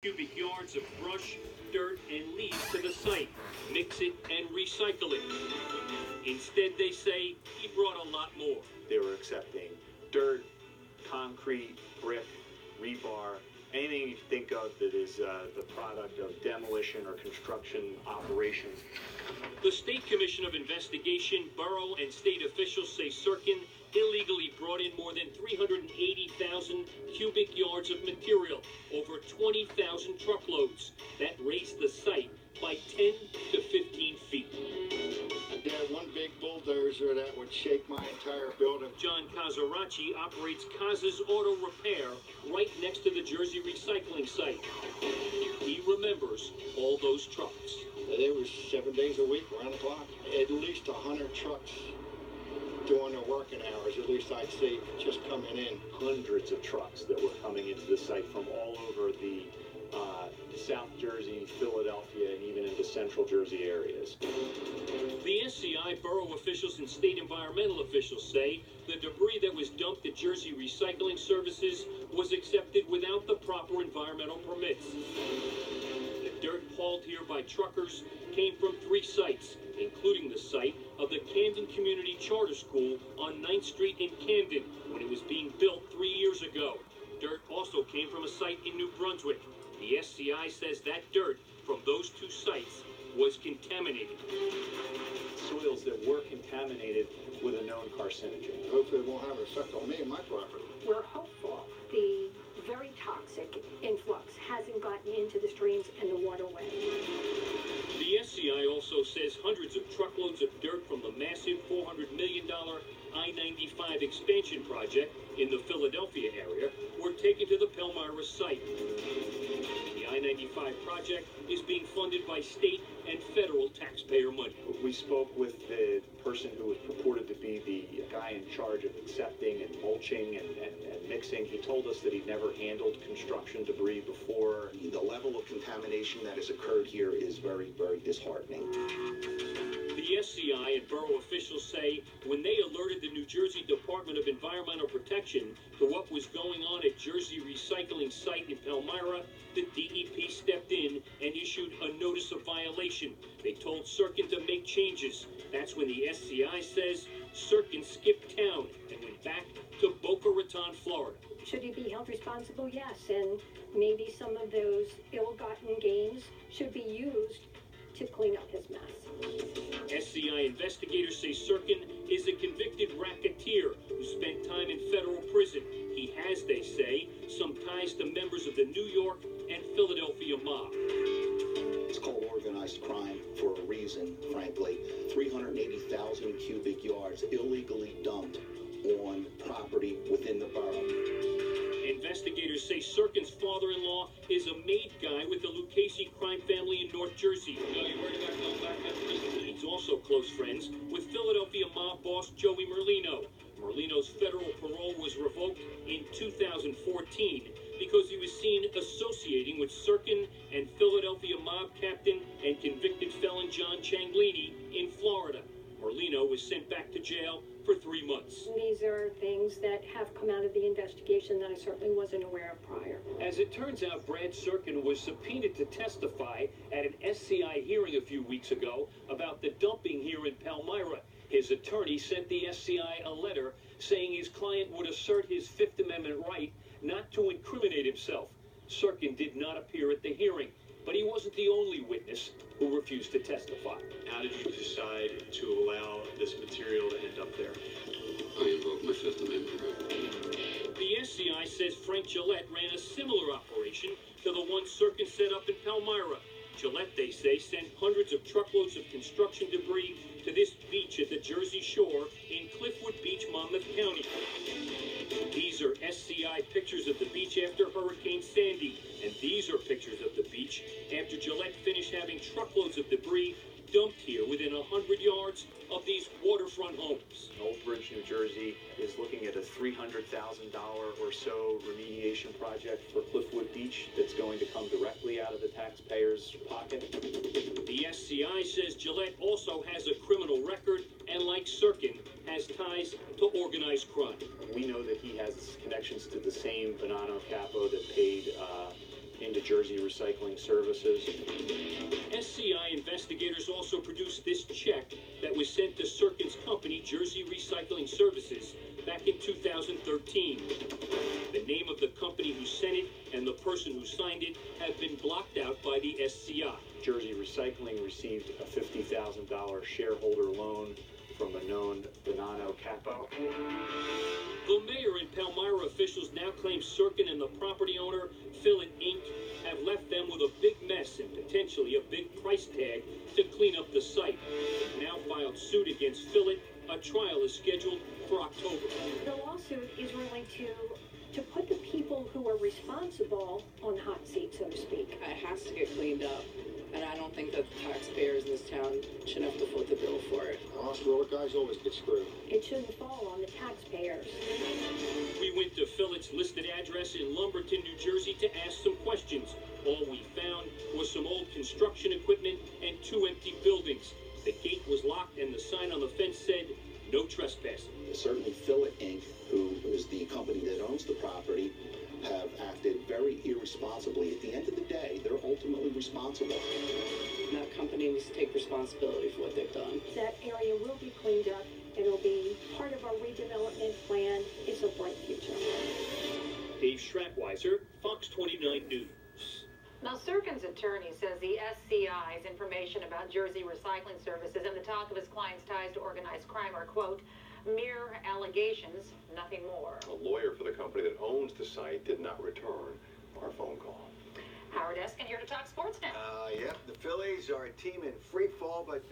cubic yards of brush, dirt, and leaves to the site, mix it, and recycle it. Instead, they say he brought a lot more. They were accepting dirt, concrete, brick, rebar, anything you think of that is the product of demolition or construction operations. The State Commission of Investigation, borough, and state officials say Sirkin illegally brought in more than 380,000 cubic yards of material, over 20,000 truckloads. That raised the site by 10 to 15 feet. They had one big bulldozer that would shake my entire building. John Casaracci operates Casa's Auto Repair right next to the Jersey recycling site. He remembers all those trucks. They were 7 days a week, around the clock. At least 100 trucks doing their working hours, at least I'd see, just coming in. Hundreds of trucks that were coming into the site from all over the South Jersey, Philadelphia, and even into Central Jersey areas. The SCI borough officials and state environmental officials say the debris that was dumped at Jersey Recycling Services was accepted without the proper environmental permits. The dirt hauled here by truckers came from 3 sites, including the site of the Camden Community Charter School on 9th Street in Camden when it was being built 3 years ago. Dirt also came from a site in New Brunswick. The SCI says that dirt from those 2 sites was contaminated. Soils that were contaminated with a known carcinogen. Hopefully it won't have an effect on me and my property. We're hopeful the very toxic influx hasn't gotten into the streams and the waterway. The SCI also says hundreds of truckloads of dirt from the massive $400 million I-95 expansion project in the Philadelphia area were taken to the Palmyra site. The I-95 project is being funded by state and federal taxpayer money. We spoke with the person who was purported to be the guy in charge of accepting and mulching and mixing. He told us that he'd never handled construction debris before. The level of contamination that has occurred here is very, very disheartening. The SCI and borough officials say when they alerted the New Jersey Department of Environmental Protection to what was going on at Jersey Recycling site in Palmyra, the DEP stepped in and issued a notice of violation. They told Sirkin to make changes. That's when the SCI says Sirkin skipped town and went back to Boca Raton, Florida. Should he be held responsible? Yes, and maybe some of those ill-gotten gains should be used to clean up his mess. SCI investigators say Sirkin is a convicted racketeer who spent time in federal prison. He has, they say, some ties to members of the New York and Philadelphia mob. It's called organized crime for a reason, frankly. 380,000 cubic yards illegally dumped on property within the borough. Investigators say Sirkin's father-in-law is a made guy with the Lucchese crime family in North Jersey. He's also close friends with Philadelphia mob boss Joey Merlino. Merlino's federal parole was revoked in 2014 because he was seen associating with Sirkin and Philadelphia mob captain and convicted felon John Cianglini in Florida. Merlino was sent back to jail for 3 months. These are things that have come out of the investigation that I certainly wasn't aware of prior. As it turns out, Brad Sirkin was subpoenaed to testify at an SCI hearing a few weeks ago about the dumping here in Palmyra. His attorney sent the SCI a letter saying his client would assert his Fifth Amendment right not to incriminate himself. Sirkin did not appear at the hearing, but he wasn't the only witness who refused to testify. How did you decide to allow this material to end up there? I invoke my Fifth Amendment right. The SCI says Frank Gillette ran a similar operation to the one Sirkin set up in Palmyra. Gillette, they say, sent hundreds of truckloads of construction debris to this beach at the Jersey Shore in Cliffwood Beach, Monmouth County. These are SCI pictures of the beach after Hurricane Sandy, and these are pictures of the beach after Gillette finished having truckloads of debris dumped here within 100 yards of these waterfront homes. Old Bridge, New Jersey is looking at a $300,000 or so remediation project for Cliffwood Beach that's going to come directly out of the taxpayers' pocket. The SCI says Gillette also has a criminal record and, like Sirkin, has ties to organized crime. We know that he has connections to the same Bonanno capo that paid into Jersey Recycling Services. SCI investigators also produced this check that was sent to Sirkin's company, Jersey Recycling Services, back in 2013. The name of the company who sent it and the person who signed it have been blocked out by the SCI. Jersey Recycling received a $50,000 shareholder loan from a known Bonanno Capo. The mayor and Palmyra officials now claim Sirkin and the property owner, Fillet Inc., have left them with a big mess and potentially a big price tag to clean up the site. They've now filed suit against Fillet. A trial is scheduled for October. The lawsuit is really to put the people who are responsible on the hot seat, so to speak. It has to get cleaned up, and I don't think that the taxpayers in this town should have to foot the bill for it. Honest roller guys always get screwed. It shouldn't fall on the taxpayers. We went to Fillet's listed address in Lumberton, New Jersey to ask some questions. All we found was some old construction equipment and 2 empty buildings. The gate was locked and the sign on the fence said, "No trespassing." Certainly Fillet Inc., who is the company that owns the property, have acted very irresponsibly. At the end of the day, they're ultimately responsible. And that company needs to take responsibility for what they've done. That area will be cleaned up. It'll be part of our redevelopment plan. It's a bright future. Dave Schrattweiser, Fox 29 News. Now, Sirkin's attorney says the SCI's information about Jersey Recycling Services and the talk of his client's ties to organized crime are, quote, mere allegations, nothing more. A lawyer for the company that owns the site did not return our phone call. Howard Eskin here to talk sports now. Yeah, the Phillies are a team in free fall, but